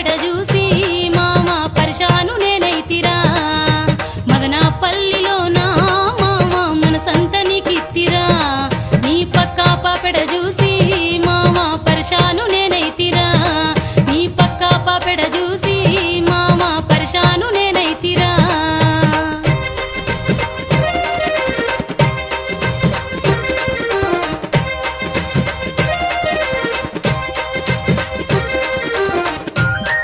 పాపెడ చూసి మామ పరిశాను నేనైతిరా మదనపల్లిలో నా మామ మనసంత నీకిత్తిరా నీ పక్క పాపెడ చూసి మామ పరిశాను నేనైతిరా నీ పక్క పాపెడ